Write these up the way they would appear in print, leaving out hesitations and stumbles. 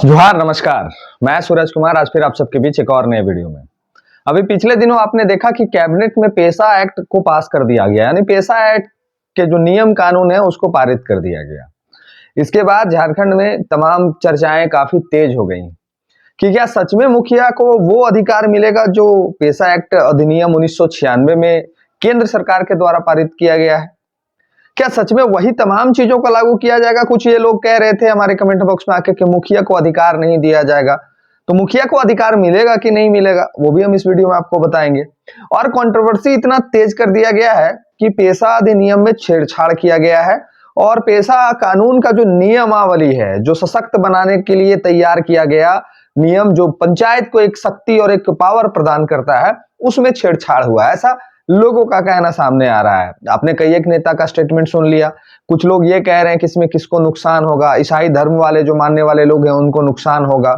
जोहार नमस्कार। मैं सूरज कुमार आज फिर आप सबके बीच एक और नए वीडियो में। अभी पिछले दिनों आपने देखा कि कैबिनेट में पेशा एक्ट को पास कर दिया गया, यानी पेशा एक्ट के जो नियम कानून है उसको पारित कर दिया गया। इसके बाद झारखंड में तमाम चर्चाएं काफी तेज हो गई कि क्या सच में मुखिया को वो अधिकार मिलेगा जो पेशा एक्ट अधिनियम 1996 में केंद्र सरकार के द्वारा पारित किया गया है। क्या सच में वही तमाम चीजों को लागू किया जाएगा? कुछ ये लोग कह रहे थे हमारे कमेंट बॉक्स में आके कि मुखिया को अधिकार नहीं दिया जाएगा, तो मुखिया को अधिकार मिलेगा कि नहीं मिलेगा वो भी हम इस वीडियो में आपको बताएंगे। और कंट्रोवर्सी इतना तेज कर दिया गया है कि पेशा अधिनियम में छेड़छाड़ किया गया है और पेशा कानून का जो नियमावली है, जो सशक्त बनाने के लिए तैयार किया गया नियम, जो पंचायत को एक शक्ति और एक पावर प्रदान करता है, उसमें छेड़छाड़ हुआ है, ऐसा लोगों का कहना सामने आ रहा है। आपने कई एक नेता का स्टेटमेंट सुन लिया। कुछ लोग ये कह रहे हैं कि इसमें किसको नुकसान होगा, ईसाई धर्म वाले जो मानने वाले लोग हैं उनको नुकसान होगा,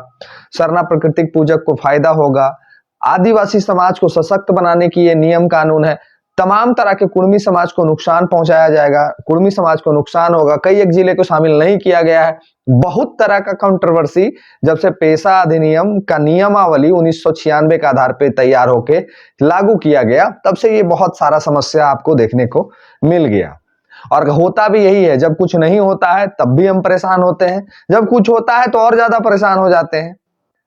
सरना प्राकृतिक पूजक को फायदा होगा, आदिवासी समाज को सशक्त बनाने की ये नियम कानून है, तमाम तरह के कुर्मी समाज को नुकसान पहुंचाया जाएगा, कुर्मी समाज को नुकसान होगा, कई एक जिले को शामिल नहीं किया गया है। बहुत तरह का कंट्रोवर्सी जब से पेशा अधिनियम का नियमावली 1996 के आधार पर तैयार होके लागू किया गया, तब से ये बहुत सारा समस्या आपको देखने को मिल गया। और होता भी यही है, जब कुछ नहीं होता है तब भी हम परेशान होते हैं, जब कुछ होता है तो और ज्यादा परेशान हो जाते हैं।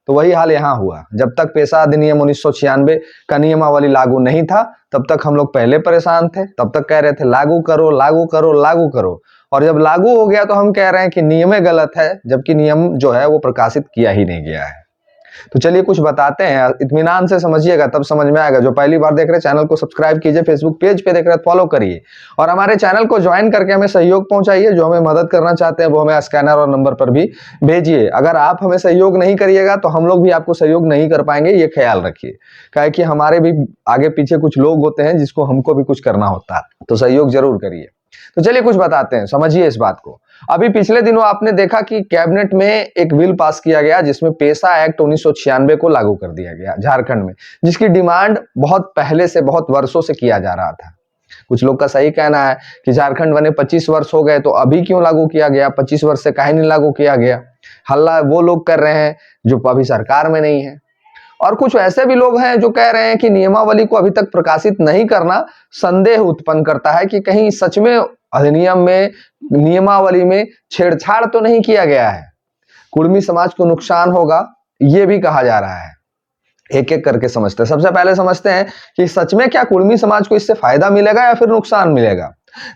तो वही हाल यहाँ हुआ। जब तक पेशा अधिनियम 1996 का नियमावली लागू नहीं था तब तक हम लोग पहले परेशान थे, तब तक कह रहे थे लागू करो लागू करो लागू करो, और जब लागू हो गया तो हम कह रहे हैं कि नियम गलत है, जबकि नियम जो है वो प्रकाशित किया ही नहीं गया है। तो चलिए कुछ बताते हैं, इत्मीनान से समझिएगा तब समझ में आएगा। जो पहली बार देख रहे हैं चैनल को सब्सक्राइब कीजिए, फेसबुक पेज पे देख रहे हैं फॉलो करिए और हमारे चैनल को ज्वाइन करके हमें सहयोग पहुंचाइए। जो हमें मदद करना चाहते हैं वो हमें स्कैनर और नंबर पर भी भेजिए। अगर आप हमें सहयोग नहीं करिएगा तो हम लोग भी आपको सहयोग नहीं कर पाएंगे, ये ख्याल रखिए। क्या कि हमारे भी आगे पीछे कुछ लोग होते हैं जिसको हमको भी कुछ करना होता है, तो सहयोग जरूर करिए। तो चलिए कुछ बताते हैं, समझिए इस बात को। अभी पिछले दिनों आपने देखा कि कैबिनेट में एक बिल पास किया गया जिसमें पेशा एक्ट 1996 को लागू कर दिया गया झारखंड में, जिसकी डिमांड बहुत पहले से, बहुत वर्षों से किया जा रहा था। कुछ लोग का सही कहना है कि झारखंड बने 25 वर्ष हो गए तो अभी क्यों लागू किया गया, 25 वर्ष से काहे नहीं लागू किया गया। हल्ला वो लोग कर रहे हैं जो अभी सरकार में नहीं है, और कुछ ऐसे भी लोग हैं जो कह रहे हैं कि नियमावली को अभी तक प्रकाशित नहीं करना संदेह उत्पन्न करता है कि कहीं सच में अधिनियम में, नियमावली में छेड़छाड़ तो नहीं किया गया है, कुर्मी समाज को नुकसान होगा, ये भी कहा जा रहा है। एक एक करके समझते हैं। सबसे पहले समझते हैं कि सच में क्या कुर्मी समाज को इससे फायदा मिलेगा या फिर नुकसान मिलेगा।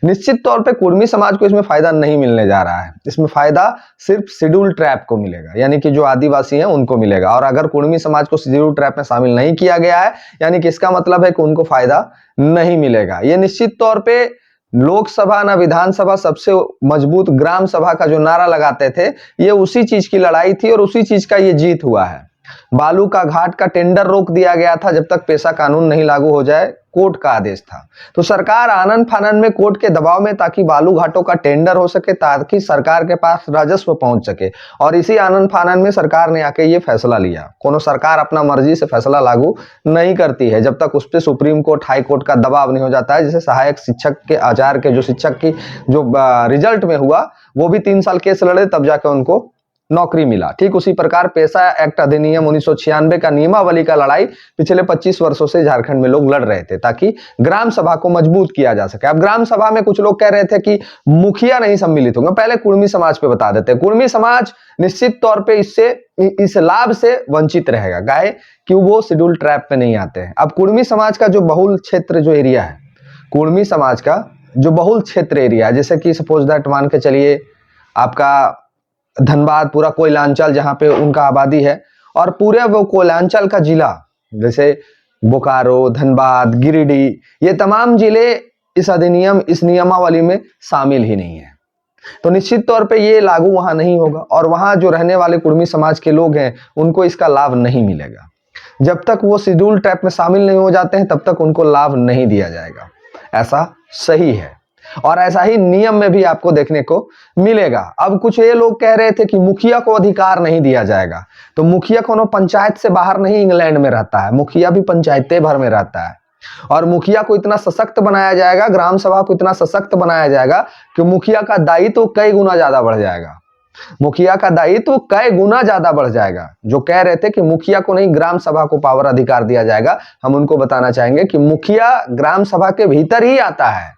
निश्चित तौर पे कुर्मी समाज को इसमें फायदा नहीं मिलने जा रहा है। इसमें फायदा सिर्फ शेड्यूल ट्राइब को मिलेगा, यानी कि जो आदिवासी हैं उनको मिलेगा। और अगर कुर्मी समाज को शेड्यूल ट्राइब में शामिल नहीं किया गया है, यानी कि इसका मतलब है कि उनको फायदा नहीं मिलेगा। ये निश्चित तौर पे लोकसभा ना विधानसभा, सबसे मजबूत ग्राम सभा का जो नारा लगाते थे, ये उसी चीज की लड़ाई थी और उसी चीज का ये जीत हुआ है। बालू का घाट का टेंडर रोक दिया गया था जब तक पेशा कानून नहीं लागू हो जाए, कोर्ट का आदेश था। तो सरकार आनन फानन में कोर्ट के दबाव में, ताकि बालू घाटों का टेंडर हो सके, ताकि सरकार के पास राजस्व पहुंच सके, और इसी आनन फानन में सरकार ने आके ये फैसला लिया। कोनो सरकार अपना मर्जी से फैसला लागू नहीं करती है जब तक उस पर सुप्रीम कोर्ट, हाई कोर्ट का दबाव नहीं हो जाता है। जैसे सहायक शिक्षक के आचार्य के जो शिक्षक की जो रिजल्ट में हुआ, वो भी 3 साल केस लड़े तब जाके उनको नौकरी मिला। ठीक उसी प्रकार पेशा एक्ट अधिनियम 1996 का नियमावली का लड़ाई पिछले 25 वर्षों से झारखंड में लोग लड़ रहे थे, ताकि ग्राम सभा को मजबूत किया जा सके। अब ग्राम सभा में कुछ लोग कह रहे थे कि मुखिया नहीं सम्मिलित होंगे। पहले कुर्मी समाज पे बता देते हैं। कुर्मी समाज निश्चित तौर पे इस लाभ से वंचित रहेगा, गाय कि वो शेड्यूल ट्राइब पे नहीं आते हैं। अब कुर्मी समाज का जो बहुल क्षेत्र जो एरिया है, कुर्मी समाज का जो बहुल क्षेत्र एरिया है, जैसे कि सपोज दैट मान के चलिए आपका धनबाद, पूरा कोयलांचल जहाँ पे उनका आबादी है, और पूरे वो कोयलांचल का जिला जैसे बोकारो, धनबाद, गिरिडीह, ये तमाम जिले इस अधिनियम, इस नियमावली में शामिल ही नहीं है। तो निश्चित तौर पे ये लागू वहां नहीं होगा, और वहां जो रहने वाले कुर्मी समाज के लोग हैं उनको इसका लाभ नहीं मिलेगा। जब तक वो शेड्यूल ट्राइब में शामिल नहीं हो जाते हैं तब तक उनको लाभ नहीं दिया जाएगा। ऐसा सही है, और ऐसा ही नियम में भी आपको देखने को मिलेगा। अब कुछ ये लोग कह रहे थे कि मुखिया को अधिकार नहीं दिया जाएगा, तो मुखिया कोनो पंचायत से बाहर नहीं इंग्लैंड में रहता है, मुखिया भी पंचायतें भर में रहता है। और मुखिया को इतना सशक्त बनाया जाएगा, ग्राम सभा को इतना सशक्त बनाया जाएगा कि मुखिया का दायित्व कई गुना ज्यादा बढ़ जाएगा। मुखिया का दायित्व कई गुना ज्यादा बढ़ जाएगा। जो कह रहे थे कि मुखिया को नहीं ग्राम सभा को पावर अधिकार दिया जाएगा, हम उनको बताना चाहेंगे कि मुखिया ग्राम सभा के भीतर ही आता है,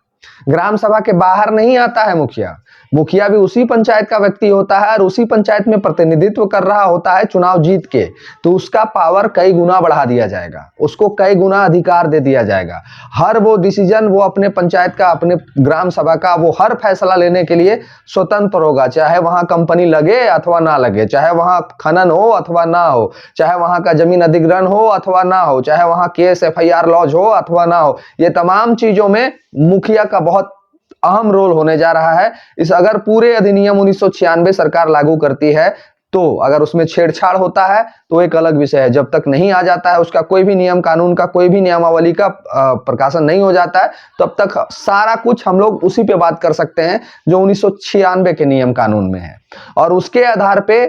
ग्राम सभा के बाहर नहीं आता है मुखिया। मुखिया भी उसी पंचायत का व्यक्ति होता है और उसी पंचायत में प्रतिनिधित्व कर रहा होता है चुनाव जीत के, तो उसका पावर कई गुना बढ़ा दिया जाएगा, उसको कई गुना अधिकार दे दिया जाएगा। हर वो डिसीजन वो अपने पंचायत का, अपने ग्राम सभा का, वो हर फैसला लेने के लिए स्वतंत्र होगा, चाहे वहां कंपनी लगे अथवा ना लगे, चाहे वहां खनन हो अथवा ना हो, चाहे वहां का जमीन अधिग्रहण हो अथवा ना हो, चाहे वहां केस FIR लॉज हो अथवा ना हो। ये तमाम चीजों में मुखिया का बहुत अहम रोल होने जा रहा है। इस अगर पूरे अधिनियम 1996 सरकार लागू करती है तो अगर उसमें छेड़छाड़ होता है तो एक अलग विषय है। जब तक नहीं आ जाता है उसका कोई भी नियम कानून का, कोई भी नियमावली का प्रकाशन नहीं हो जाता है, तब तक सारा कुछ हम लोग उसी पे बात कर सकते हैं जो 1996 के नियम कानून में है। और उसके आधार पे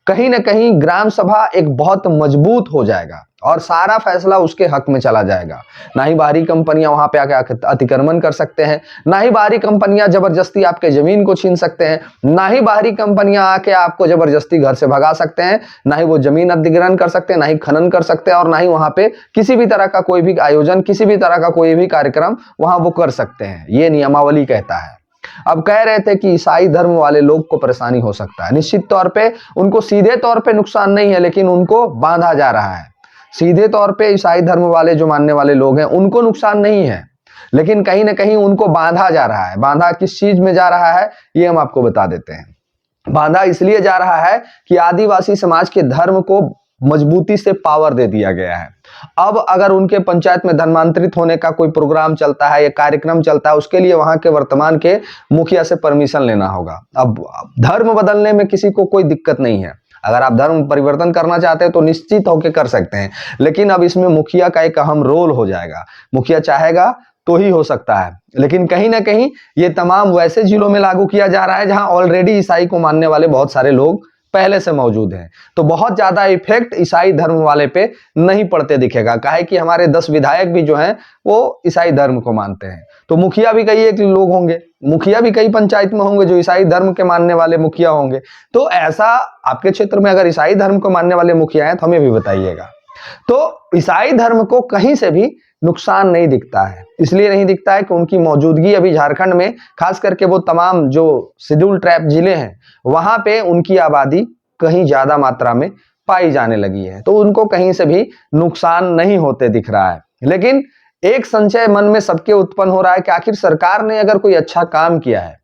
कहीं ना कहीं ग्राम सभा एक बहुत मजबूत हो जाएगा और सारा फैसला उसके हक में चला जाएगा। ना ही बाहरी कंपनियां वहां पे आके अतिक्रमण कर सकते हैं, ना ही बाहरी कंपनियां जबरदस्ती आपके जमीन को छीन सकते हैं, ना ही बाहरी कंपनियां आके आपको जबरदस्ती घर से भगा सकते हैं, ना ही वो जमीन अधिग्रहण कर सकते हैं, ना ही खनन कर सकते हैं, और ना ही वहां पे किसी भी तरह का कोई भी आयोजन, किसी भी तरह का कोई भी कार्यक्रम वहां वो कर सकते हैं। ये नियमावली कहता है। अब कह रहे थे कि ईसाई धर्म वाले लोग को परेशानी हो सकता है। निश्चित तौर पे उनको सीधे तौर पे नुकसान नहीं है, लेकिन उनको बांधा जा रहा है। सीधे तौर पे ईसाई धर्म वाले जो मानने वाले लोग हैं उनको नुकसान नहीं है, लेकिन कहीं ना कहीं उनको बांधा जा रहा है। बांधा किस चीज में जा रहा है ये हम आपको बता देते हैं। बांधा इसलिए जा रहा है कि आदिवासी समाज के धर्म को मजबूती से पावर दे दिया गया है। अब अगर उनके पंचायत में धर्मांतरित होने का कोई प्रोग्राम चलता है या कार्यक्रम चलता है, उसके लिए वहां के वर्तमान के मुखिया से परमिशन लेना होगा। अब धर्म बदलने में किसी को कोई दिक्कत नहीं है। अगर आप धर्म परिवर्तन करना चाहते हैं तो निश्चित होकर कर सकते हैं, लेकिन अब इसमें मुखिया का एक अहम रोल हो जाएगा। मुखिया चाहेगा तो ही हो सकता है, लेकिन कहीं ना कहीं ये तमाम वैसे जिलों में लागू किया जा रहा है जहां ऑलरेडी ईसाई को मानने वाले बहुत सारे लोग पहले से मौजूद हैं। तो बहुत ज्यादा इफेक्ट ईसाई धर्म वाले पे नहीं पड़ते दिखेगा, काहे कि हमारे 10 विधायक भी जो हैं वो ईसाई धर्म को मानते हैं। तो मुखिया भी कई एक लोग होंगे, मुखिया भी कई पंचायत में होंगे जो ईसाई धर्म के मानने वाले मुखिया होंगे। तो ऐसा आपके क्षेत्र में अगर ईसाई धर्म को मानने वाले मुखिया हैं तो हमें भी बताइएगा। तो ईसाई धर्म को कहीं से भी नुकसान नहीं दिखता है। इसलिए नहीं दिखता है कि उनकी मौजूदगी अभी झारखंड में, खास करके वो तमाम जो शेड्यूल ट्राइब जिले हैं वहां पे उनकी आबादी कहीं ज्यादा मात्रा में पाई जाने लगी है, तो उनको कहीं से भी नुकसान नहीं होते दिख रहा है। लेकिन एक संशय मन में सबके उत्पन्न हो रहा है कि आखिर सरकार ने अगर कोई अच्छा काम किया है,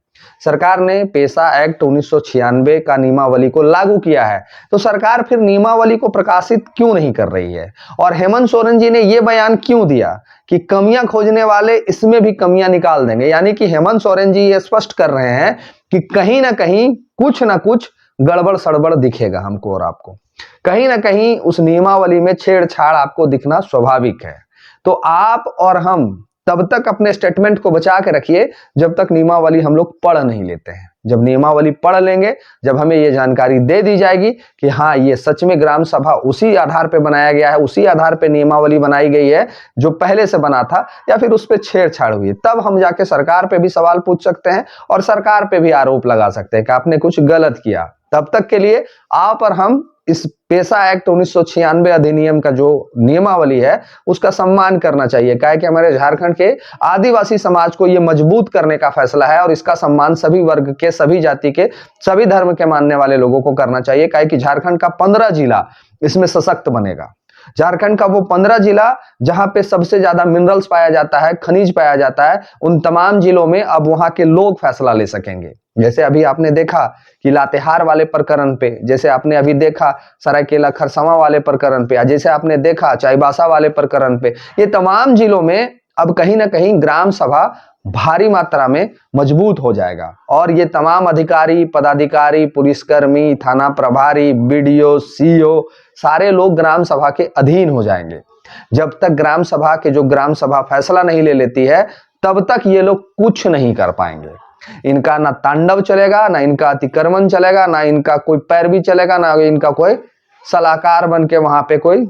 सरकार ने पेसा एक्ट 1996 का नियमावली को लागू किया है, तो सरकार फिर नियमावली को प्रकाशित क्यों नहीं कर रही है? और हेमंत सोरेन जी ने यह बयान क्यों दिया कि कमियां खोजने वाले इसमें भी कमियां निकाल देंगे? यानी कि हेमंत सोरेन जी ये स्पष्ट कर रहे हैं कि कहीं ना कुछ गड़बड़ सड़बड़ दिखेगा हमको और आपको, कहीं ना कहीं उस नियमावली में छेड़छाड़ आपको दिखना स्वाभाविक है। तो आप और हम तब तक अपने स्टेटमेंट को बचा के रखिए जब तक नियमावली हम लोग पढ़ नहीं लेते हैं। जब नियमावली पढ़ लेंगे, जब हमें ये जानकारी दे दी जाएगी कि हाँ ये सच में ग्राम सभा उसी आधार पे बनाया गया है, उसी आधार पे नियमावली बनाई गई है जो पहले से बना था, या फिर उस पर छेड़छाड़ हुई, तब हम जाके सरकार पे भी सवाल पूछ सकते हैं और सरकार पे भी आरोप लगा सकते हैं कि आपने कुछ गलत किया। तब तक के लिए आप और हम इस पेसा एक्ट 1996 अधिनियम का जो नियमावली है उसका सम्मान करना चाहिए, क्या है कि हमारे झारखंड के आदिवासी समाज को यह मजबूत करने का फैसला है और इसका सम्मान सभी वर्ग के, सभी जाति के, सभी धर्म के मानने वाले लोगों को करना चाहिए। क्या है कि झारखंड का 15 जिला इसमें सशक्त बनेगा। झारखंड का वो 15 जिला जहां पे सबसे ज्यादा मिनरल्स पाया जाता है, खनिज पाया जाता है, उन तमाम जिलों में अब वहां के लोग फैसला ले सकेंगे। जैसे अभी आपने देखा कि लातेहार वाले प्रकरण पे, जैसे आपने अभी देखा सरायकेला खरसावां वाले प्रकरण पे, जैसे आपने देखा चाईबासा वाले प्रकरण पे, ये तमाम जिलों में अब कहीं ना कहीं ग्राम सभा भारी मात्रा में मजबूत हो जाएगा और ये तमाम अधिकारी, पदाधिकारी, पुलिसकर्मी, थाना प्रभारी, बीडीओ, सीओ, सारे लोग ग्राम सभा के अधीन हो जाएंगे। जब तक ग्राम सभा के जो ग्राम सभा फैसला नहीं ले लेती है तब तक ये लोग कुछ नहीं कर पाएंगे। इनका ना तांडव चलेगा, ना इनका अतिक्रमण चलेगा, ना इनका कोई पैरवी चलेगा, ना इनका कोई सलाहकार बन के वहां पे कोई,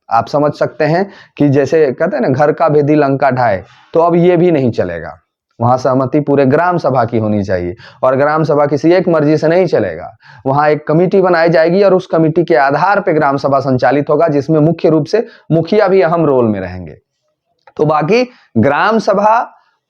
आप समझ सकते हैं कि जैसे कहते हैं ना घर का भेदी लंका ढाए, तो अब ये भी नहीं चलेगा। वहां सहमति पूरे ग्राम सभा की होनी चाहिए और ग्राम सभा किसी एक मर्जी से नहीं चलेगा। वहां एक कमेटी बनाई जाएगी और उस कमेटी के आधार पर ग्राम सभा संचालित होगा, जिसमें मुख्य रूप से मुखिया भी अहम रोल में रहेंगे। तो बाकी ग्राम सभा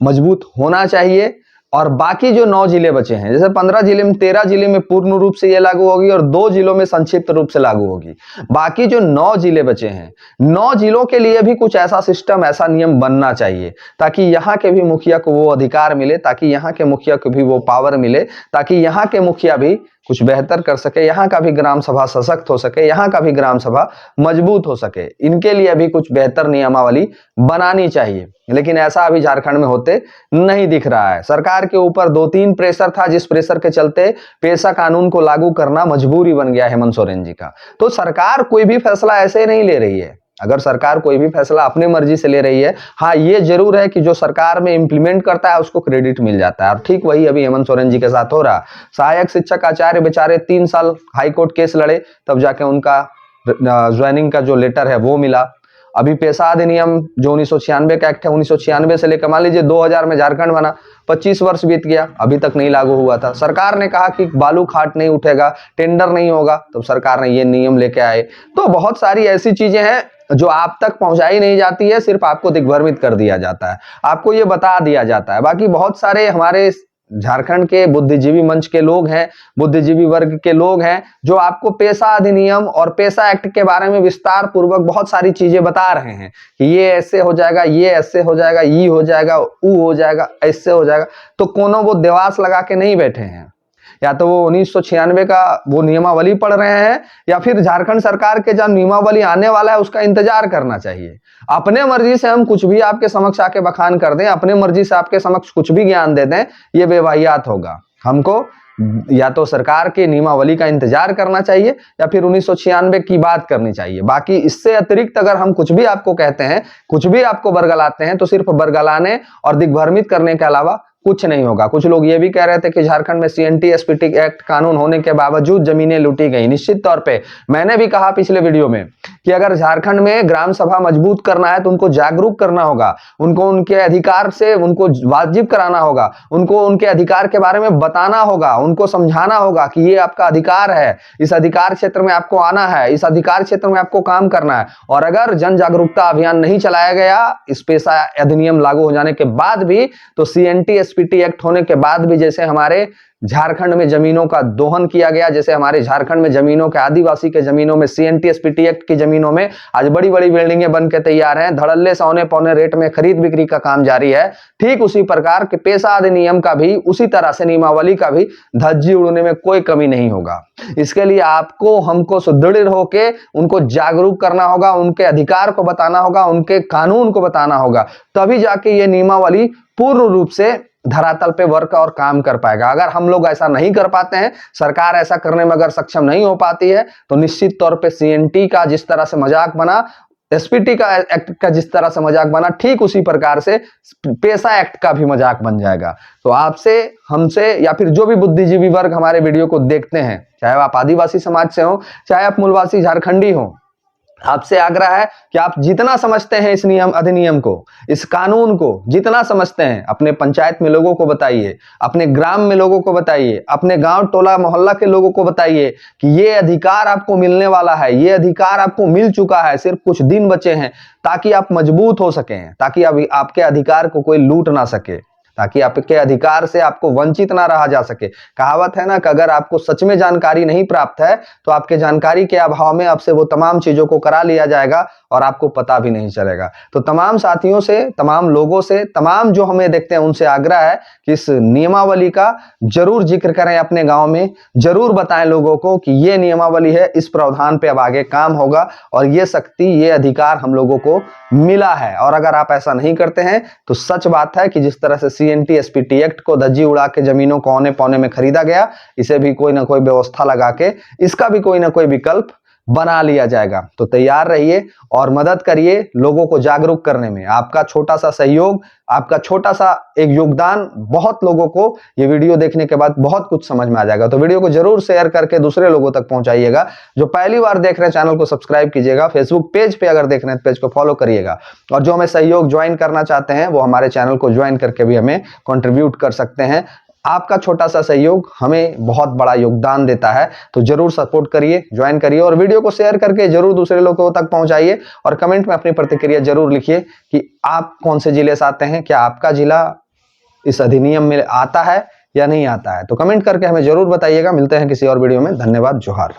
मजबूत होना चाहिए। और बाकी जो 9 जिले बचे हैं, जैसे 15 जिले में 13 जिले में पूर्ण रूप से ये लागू होगी और 2 जिलों में संक्षिप्त रूप से लागू होगी। बाकी जो 9 जिले बचे हैं, 9 जिलों के लिए भी कुछ ऐसा सिस्टम, ऐसा नियम बनना चाहिए ताकि यहाँ के भी मुखिया को वो अधिकार मिले, ताकि यहाँ के मुखिया को भी वो पावर मिले, ताकि यहाँ के मुखिया भी कुछ बेहतर कर सके, यहाँ का भी ग्राम सभा सशक्त हो सके, यहाँ का भी ग्राम सभा मजबूत हो सके। इनके लिए भी कुछ बेहतर नियमावली बनानी चाहिए, लेकिन ऐसा अभी झारखंड में होते नहीं दिख रहा है। सरकार के ऊपर 2-3 प्रेशर था, जिस प्रेशर के चलते पेशा कानून को लागू करना मजबूरी बन गया हेमंत सोरेन जी का। तो सरकार कोई भी फैसला ऐसे नहीं ले रही है। अगर सरकार कोई भी फैसला अपने मर्जी से ले रही है, हाँ ये जरूर है कि जो सरकार में इंप्लीमेंट करता है उसको क्रेडिट मिल जाता है। और ठीक वही अभी हेमंत सोरेन जी के साथ हो रहा। सहायक शिक्षक आचार्य बेचारे 3 साल हाईकोर्ट केस लड़े, तब जाके उनका ज्वाइनिंग का जो लेटर है वो मिला। अभी पेशा अधिनियम जो 1996 का एक्ट है, 1996 से लेकर मान लीजिए 2000 में झारखंड बना, 25 वर्ष बीत गया, अभी तक नहीं लागू हुआ था। सरकार ने कहा कि बालू खाट नहीं उठेगा, टेंडर नहीं होगा, तो सरकार ने ये नियम लेके आए। तो बहुत सारी ऐसी चीजें हैं जो आप तक पहुंचाई नहीं जाती है, सिर्फ आपको दिग्भ्रमित कर दिया जाता है, आपको ये बता दिया जाता है। बाकी बहुत सारे हमारे झारखंड के बुद्धिजीवी मंच के लोग हैं, बुद्धिजीवी वर्ग के लोग हैं, जो आपको पेशा अधिनियम और पेशा एक्ट के बारे में विस्तार पूर्वक बहुत सारी चीजें बता रहे हैं कि ये ऐसे हो जाएगा, ये ऐसे हो जाएगा, ये हो जाएगा, ऊ हो जाएगा, ऐसे हो जाएगा। तो कोनो वो देवास लगा के नहीं बैठे हैं, या तो वो 1996 का वो नियमावली पढ़ रहे हैं, या फिर झारखंड सरकार के जब नियमावली आने वाला है उसका इंतजार करना चाहिए। अपने मर्जी से हम कुछ भी आपके समक्ष आके बखान कर दें, अपने मर्जी से आपके समक्ष कुछ भी ज्ञान दे दें, ये बेवाहियात होगा। हमको या तो सरकार के नियमावली का इंतजार करना चाहिए या फिर 1996 की बात करनी चाहिए। बाकी इससे अतिरिक्त अगर हम कुछ भी आपको कहते हैं, कुछ भी आपको बरगलाते हैं, तो सिर्फ बरगलाने और दिग्भ्रमित करने के अलावा कुछ नहीं होगा। कुछ लोग ये भी कह रहे थे कि झारखंड में सीएनटी एसपीटी एक्ट कानून होने के बावजूद जमीनें लूटी गई। निश्चित तौर पे मैंने भी कहा पिछले वीडियो में कि अगर झारखंड में ग्राम सभा मजबूत करना है तो उनको जागरूक करना होगा, उनको उनके अधिकार से उनको वाजिब कराना होगा, उनको उनके अधिकार के बारे में बताना होगा, उनको समझाना होगा कि ये आपका अधिकार है, इस अधिकार क्षेत्र में आपको आना है, इस अधिकार क्षेत्र में आपको काम करना है। और अगर जन जागरूकता अभियान नहीं चलाया गया इस पेशा अधिनियम लागू हो जाने के बाद भी, तो सीएनटी एसपीटी एक्ट होने के बाद भी, जैसे हमारे झारखंड में जमीनों का दोहन किया गया, जैसे हमारे झारखंड में जमीनों के आदिवासी के जमीनों में सीएनटी एसपीटी एक्ट की जमीनों में आज बड़ी बड़ी बिल्डिंगें बन के तैयार हैं, धड़ल्ले सौने पौने रेट में खरीद बिक्री का काम जारी है। ठीक उसी प्रकार के पेशा अधिनियम का भी, उसी तरह से नियमावली का भी धज्जी उड़ने में कोई कमी नहीं होगा। इसके लिए आपको हमको सुदृढ़ होके उनको जागरूक करना होगा, उनके अधिकार को बताना होगा, उनके कानून को बताना होगा, तभी जाके ये नियमावली पूर्ण रूप से धरातल पे वर्क और काम कर पाएगा। अगर हम लोग ऐसा नहीं कर पाते हैं, सरकार ऐसा करने में अगर सक्षम नहीं हो पाती है, तो निश्चित तौर पे सीएनटी का जिस तरह से मजाक बना, एसपीटी का एक्ट का जिस तरह से मजाक बना, ठीक उसी प्रकार से पेशा एक्ट का भी मजाक बन जाएगा। तो आपसे, हमसे, या फिर जो भी बुद्धिजीवी वर्ग हमारे वीडियो को देखते हैं, चाहे आप आदिवासी समाज से हो, चाहे आप मूलवासी झारखंडी हो, आपसे आग्रह है कि आप जितना समझते हैं इस नियम अधिनियम को, इस कानून को जितना समझते हैं, अपने पंचायत में लोगों को बताइए, अपने ग्राम में लोगों को बताइए, अपने गांव टोला मोहल्ला के लोगों को बताइए कि ये अधिकार आपको मिलने वाला है, ये अधिकार आपको मिल चुका है, सिर्फ कुछ दिन बचे हैं, ताकि आप मजबूत हो सकें, ताकि आपके अधिकार को कोई लूट ना सके, ताकि आपके अधिकार से आपको वंचित ना रहा जा सके। कहावत है ना कि अगर आपको सच में जानकारी नहीं प्राप्त है तो आपके जानकारी के अभाव में आपसे वो तमाम चीजों को करा लिया जाएगा और आपको पता भी नहीं चलेगा। तो तमाम साथियों से, तमाम लोगों से, तमाम जो हमें देखते हैं उनसे आग्रह है कि इस नियमावली का जरूर जिक्र करें, अपने गांव में जरूर बताएं लोगों को कि ये नियमावली है, इस प्रावधान पे अब आगे काम होगा और ये शक्ति, ये अधिकार हम लोगों को मिला है। और अगर आप ऐसा नहीं करते हैं तो सच बात है कि जिस तरह से सीएनटी एसपीटी एक्ट को धज्जी उड़ा के जमीनों को औने पौने में खरीदा गया, इसे भी कोई ना कोई व्यवस्था लगा के, इसका भी कोई ना कोई विकल्प बना लिया जाएगा। तो तैयार रहिए और मदद करिए लोगों को जागरूक करने में। आपका छोटा सा सहयोग, आपका छोटा सा एक योगदान बहुत लोगों को ये वीडियो देखने के बाद बहुत कुछ समझ में आ जाएगा। तो वीडियो को जरूर शेयर करके दूसरे लोगों तक पहुंचाइएगा। जो पहली बार देख रहे हैं चैनल को सब्सक्राइब कीजिएगा। फेसबुक पेज पे अगर देख रहे हैं पेज को फॉलो करिएगा। और जो हमें सहयोग ज्वाइन करना चाहते हैं वो हमारे चैनल को ज्वाइन करके भी हमें कंट्रीब्यूट कर सकते हैं। आपका छोटा सा सहयोग हमें बहुत बड़ा योगदान देता है। तो जरूर सपोर्ट करिए, ज्वाइन करिए और वीडियो को शेयर करके जरूर दूसरे लोगों तक पहुंचाइए। और कमेंट में अपनी प्रतिक्रिया जरूर लिखिए कि आप कौन से जिले से आते हैं, क्या आपका जिला इस अधिनियम में आता है या नहीं आता है। तो कमेंट करके हमें जरूर बताइएगा। मिलते हैं किसी और वीडियो में। धन्यवाद। जोहार।